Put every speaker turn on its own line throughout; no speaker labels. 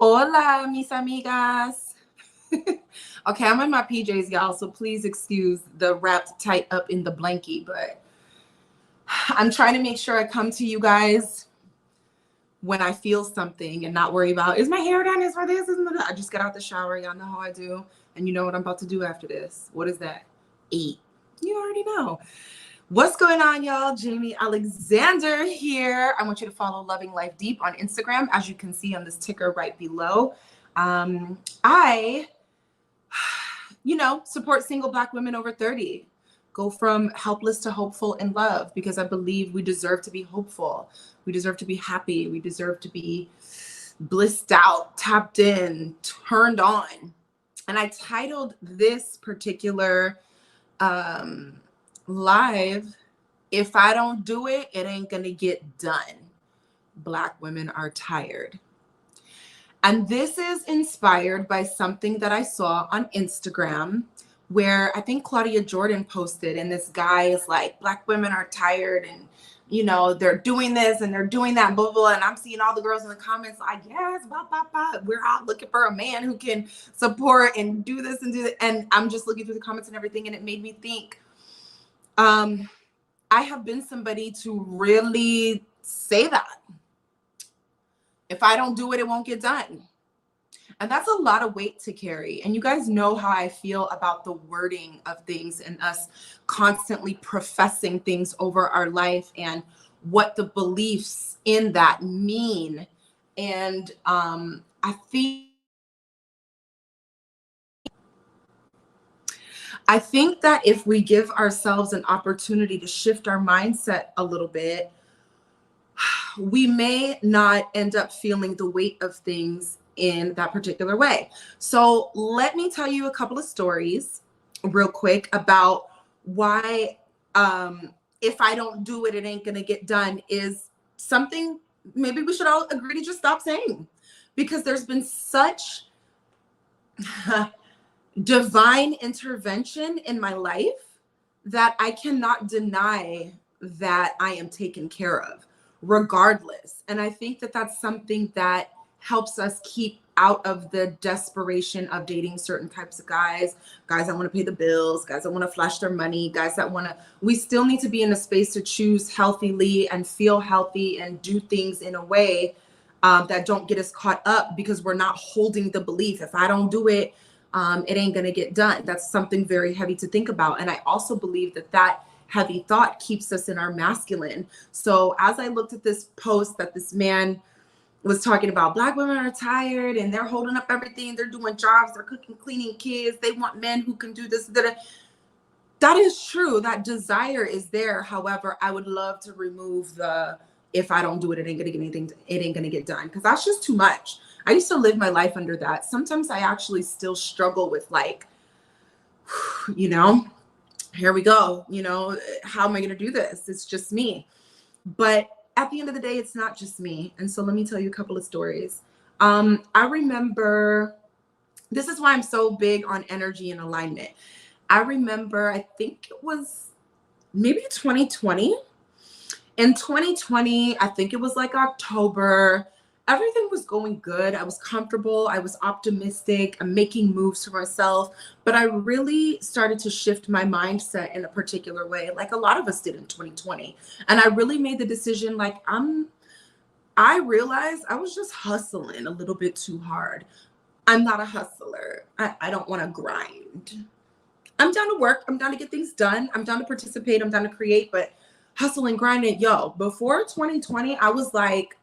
Hola, mis amigas. Okay, I'm in my PJs, y'all, so please excuse the wrapped tight up in the blankie, but I'm trying to make sure I come to you guys when I feel something and not worry about, is my hair done? Is for this? Is my... I just got out the shower. Y'all know how I do. And you know what I'm about to do after this. What is that? Eat. You already know. What's going on, y'all? Jamie Alexander here. I want you to follow Loving Life Deep on Instagram, as you can see on this ticker right below. I support single Black women over 30. Go from helpless to hopeful in love, because I believe we deserve to be hopeful. We deserve to be happy. We deserve to be blissed out, tapped in, turned on. And I titled this particular live, "If I don't do it, it ain't gonna get done. Black women are tired." And this is inspired by something that I saw on Instagram, where I think Claudia Jordan posted, and this guy is like, Black women are tired, and they're doing this and they're doing that, blah, blah. And I'm seeing all the girls in the comments like, yes, blah, blah, blah. We're out looking for a man who can support and do this and do that. And I'm just looking through the comments and everything, and it made me think, I have been somebody to really say that. If I don't do it, it won't get done. And that's a lot of weight to carry. And you guys know how I feel about the wording of things and us constantly professing things over our life and what the beliefs in that mean. And I think that if we give ourselves an opportunity to shift our mindset a little bit, we may not end up feeling the weight of things in that particular way. So let me tell you a couple of stories real quick about why if I don't do it, it ain't gonna get done is something maybe we should all agree to just stop saying, because there's been such divine intervention in my life that I cannot deny that I am taken care of regardless. And I think that that's something that helps us keep out of the desperation of dating certain types of guys that want to pay the bills, guys that want to flash their money, guys that want to, we still need to be in a space to choose healthily and feel healthy and do things in a way that don't get us caught up, because we're not holding the belief, if I don't do it, it ain't going to get done. That's something very heavy to think about. And I also believe that heavy thought keeps us in our masculine. So as I looked at this post that this man was talking about, Black women are tired and they're holding up everything. They're doing jobs. They're cooking, cleaning kids. They want men who can do this. That is true. That desire is there. However, I would love to remove the, if I don't do it, it ain't going to get anything. It ain't going to get done. Because that's just too much. I used to live my life under that. Sometimes I actually still struggle with here we go. How am I going to do this? It's just me. But at the end of the day, it's not just me. And so let me tell you a couple of stories. I remember, this is why I'm so big on energy and alignment. I remember, I think it was maybe 2020. In 2020, I think it was like October. Everything was going good. I was comfortable. I was optimistic. I'm making moves for myself. But I really started to shift my mindset in a particular way, like a lot of us did in 2020. And I really made the decision, I realized I was just hustling a little bit too hard. I'm not a hustler. I don't want to grind. I'm down to work. I'm down to get things done. I'm down to participate. I'm down to create. But hustle and grind it, before 2020, I was like,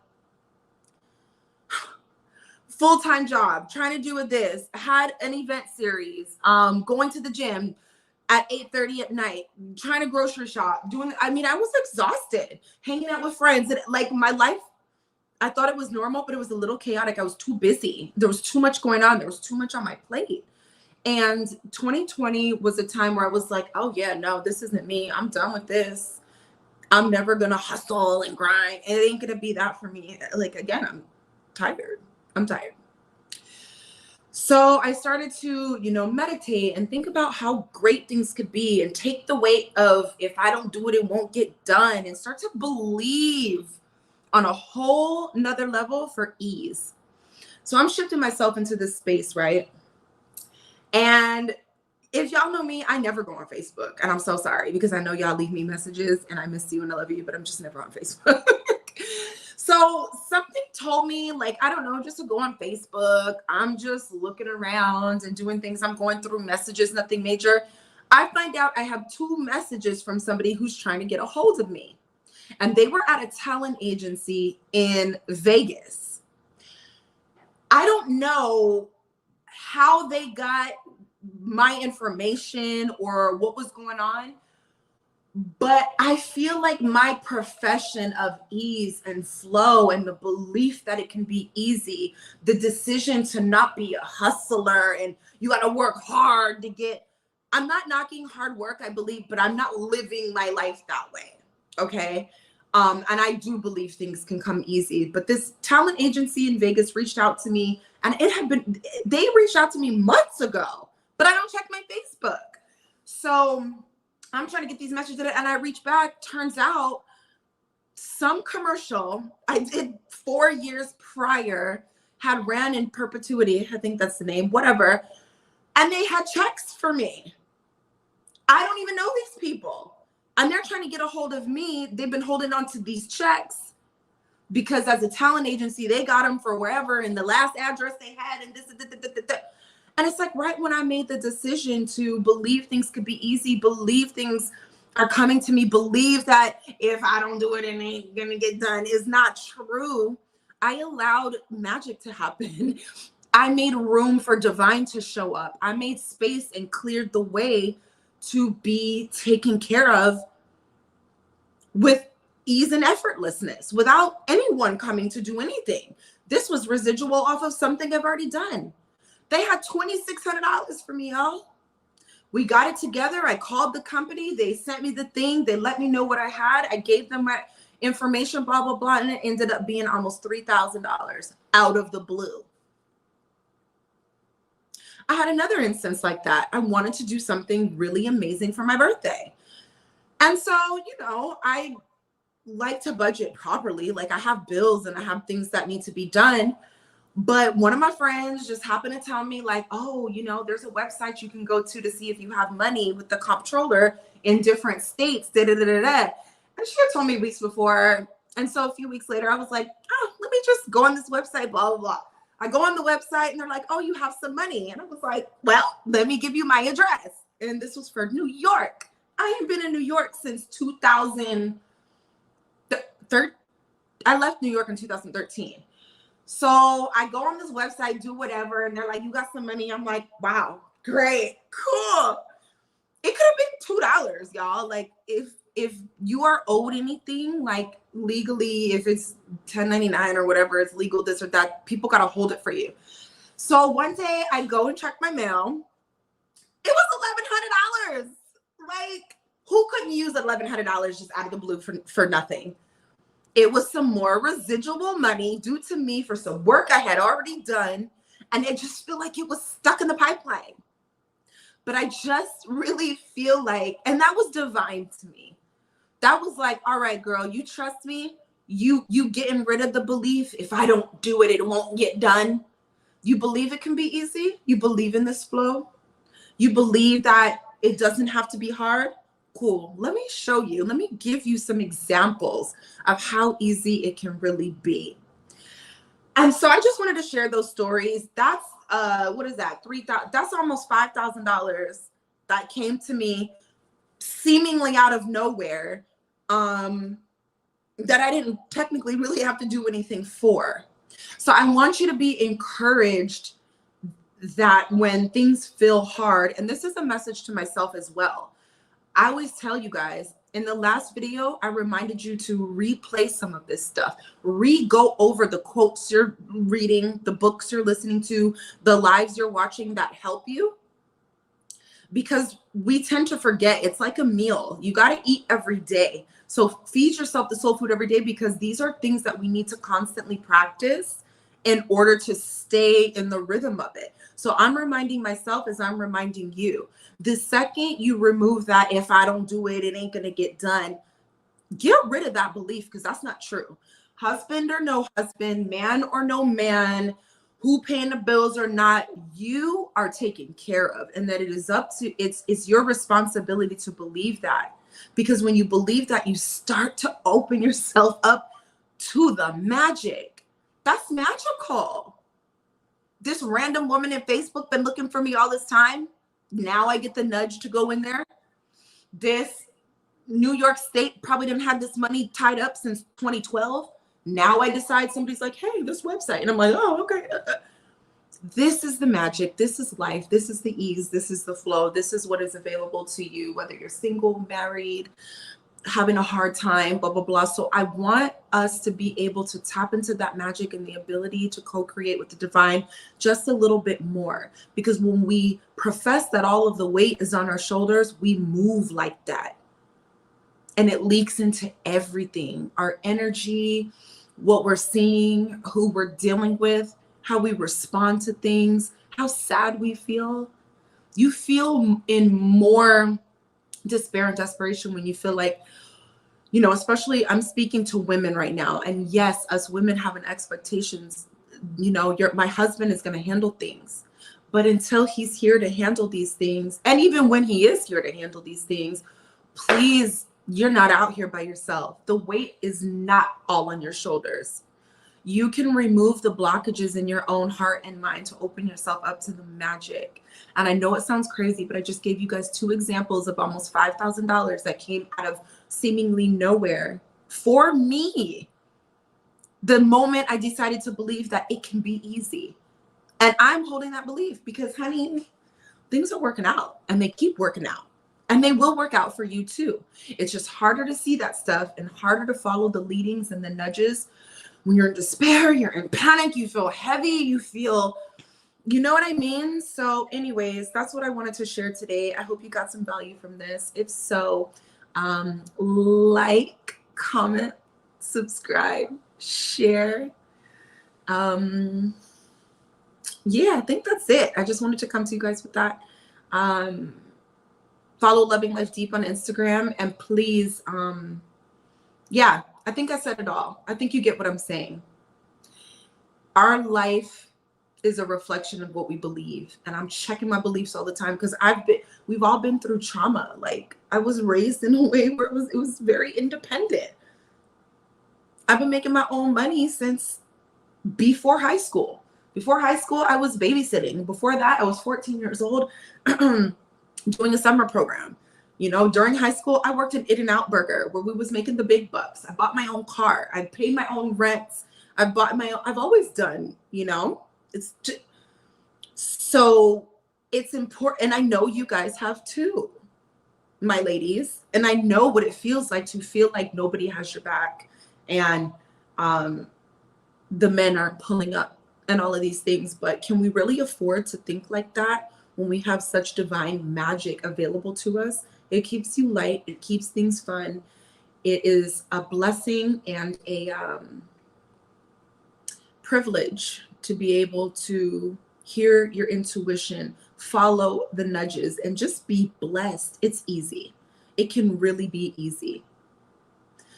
full-time job, trying to do this, had an event series, going to the gym at 8:30 at night, trying to grocery shop, I was exhausted, hanging out with friends. And my life, I thought it was normal, but it was a little chaotic. I was too busy. There was too much going on. There was too much on my plate. And 2020 was a time where I was like, oh yeah, no, this isn't me. I'm done with this. I'm never going to hustle and grind. It ain't going to be that for me. Again, I'm tired. So I started to, meditate and think about how great things could be and take the weight of, if I don't do it, it won't get done, and start to believe on a whole nother level for ease. So I'm shifting myself into this space, right? And if y'all know me, I never go on Facebook. And I'm so sorry because I know y'all leave me messages and I miss you and I love you, but I'm just never on Facebook. So something told me, like, I don't know, just to go on Facebook. I'm just looking around and doing things. I'm going through messages, nothing major. I find out I have 2 messages from somebody who's trying to get a hold of me. And they were at a talent agency in Vegas. I don't know how they got my information or what was going on, but I feel like my profession of ease and flow and the belief that it can be easy, the decision to not be a hustler and you got to work hard to get, I'm not knocking hard work, I believe, but I'm not living my life that way. Okay. And I do believe things can come easy, but this talent agency in Vegas reached out to me, and they reached out to me months ago, but I don't check my Facebook. So I'm trying to get these messages and I reach back. Turns out some commercial I did 4 years prior had ran in perpetuity. I think that's the name, whatever. And they had checks for me. I don't even know these people. And they're trying to get a hold of me. They've been holding on to these checks because as a talent agency, they got them for wherever and the last address they had and this. And it's like right when I made the decision to believe things could be easy, believe things are coming to me, believe that if I don't do it, it ain't gonna get done is not true. I allowed magic to happen. I made room for divine to show up. I made space and cleared the way to be taken care of with ease and effortlessness without anyone coming to do anything. This was residual off of something I've already done. They had $2,600 for me, y'all. We got it together. I called the company. They sent me the thing. They let me know what I had. I gave them my information, blah, blah, blah. And it ended up being almost $3,000 out of the blue. I had another instance like that. I wanted to do something really amazing for my birthday. And so, I like to budget properly. Like I have bills and I have things that need to be done. But one of my friends just happened to tell me like, oh, there's a website you can go to see if you have money with the comptroller in different states. Da, da, da, da, da. And she had told me weeks before. And so a few weeks later, I was like, oh, let me just go on this website, blah, blah, blah. I go on the website and they're like, oh, you have some money. And I was like, well, let me give you my address. And this was for New York. I have been in New York since 2013. I left New York in 2013. So I go on this website, do whatever. And they're like, you got some money. I'm like, wow, great, cool. It could have been $2, y'all. Like if you are owed anything, like legally, if it's 1099 or whatever, it's legal, this or that, people got to hold it for you. So one day I go and check my mail. It was $1,100. Like who couldn't use $1,100 just out of the blue for nothing? It was some more residual money due to me for some work I had already done. And it just felt like it was stuck in the pipeline. But I just really feel like, and that was divine to me. That was like, all right, girl, you trust me. You getting rid of the belief. If I don't do it, it won't get done. You believe it can be easy. You believe in this flow. You believe that it doesn't have to be hard. Cool. Let me show you. Let me give you some examples of how easy it can really be. And so I just wanted to share those stories. That's what is that? $3,000. That's almost $5,000 that came to me seemingly out of nowhere, that I didn't technically really have to do anything for. So I want you to be encouraged that when things feel hard, and this is a message to myself as well. I always tell you guys, in the last video, I reminded you to replay some of this stuff, go over the quotes you're reading, the books you're listening to, the lives you're watching that help you. Because we tend to forget, it's like a meal. You got to eat every day. So feed yourself the soul food every day, because these are things that we need to constantly practice in order to stay in the rhythm of it. So I'm reminding myself as I'm reminding you. The second you remove that, if I don't do it, it ain't going to get done, get rid of that belief, because that's not true. Husband or no husband, man or no man, who paying the bills or not, you are taken care of, and that it is up to, it's your responsibility to believe that. Because when you believe that, you start to open yourself up to the magic. That's magical. This random woman in Facebook been looking for me all this time. Now I get the nudge to go in there. This New York State probably didn't have this money tied up since 2012. Now I decide, somebody's like, hey, this website. And I'm like, oh, okay. This is the magic. This is life. This is the ease. This is the flow. This is what is available to you, whether you're single, married, having a hard time, blah, blah, blah. So I want us to be able to tap into that magic and the ability to co-create with the divine just a little bit more. Because when we profess that all of the weight is on our shoulders, we move like that. And it leaks into everything, our energy, what we're seeing, who we're dealing with, how we respond to things, how sad we feel. You feel in more despair and desperation when you feel like, you know, especially I'm speaking to women right now. And yes, us women have an expectations, you know, my husband is going to handle things. But until he's here to handle these things, and even when he is here to handle these things, please, you're not out here by yourself. The weight is not all on your shoulders. You can remove the blockages in your own heart and mind to open yourself up to the magic. And I know it sounds crazy, but I just gave you guys 2 examples of almost $5,000 that came out of seemingly nowhere for me. The moment I decided to believe that it can be easy. And I'm holding that belief because, honey, things are working out and they keep working out. And they will work out for you too. It's just harder to see that stuff and harder to follow the leadings and the nudges. When you're in despair, you're in panic, you feel heavy, you feel, you know what I mean? So anyways, that's what I wanted to share today. I hope you got some value from this. If so, like, comment, subscribe, share. Yeah, I think that's it. I just wanted to come to you guys with that. Follow Loving Life Deep on Instagram, and please, yeah, I think I said it all. I think you get what I'm saying. Our life is a reflection of what we believe. And I'm checking my beliefs all the time because we've all been through trauma. Like, I was raised in a way where it was very independent. I've been making my own money since before high school. Before high school, I was babysitting. Before that, I was 14 years old doing a summer program. You know, during high school, I worked at In-N-Out Burger where we was making the big bucks. I bought my own car. I paid my own rents. I've always done, you know, so it's important. And I know you guys have too, my ladies. And I know what it feels like to feel like nobody has your back and the men aren't pulling up and all of these things. But can we really afford to think like that when we have such divine magic available to us? It keeps you light. It keeps things fun. It is a blessing and a privilege to be able to hear your intuition, follow the nudges, and just be blessed. It's easy. It can really be easy.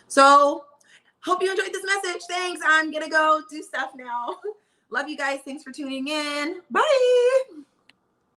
So hope you enjoyed this message. Thanks. I'm going to go do stuff now. Love you guys. Thanks for tuning in. Bye.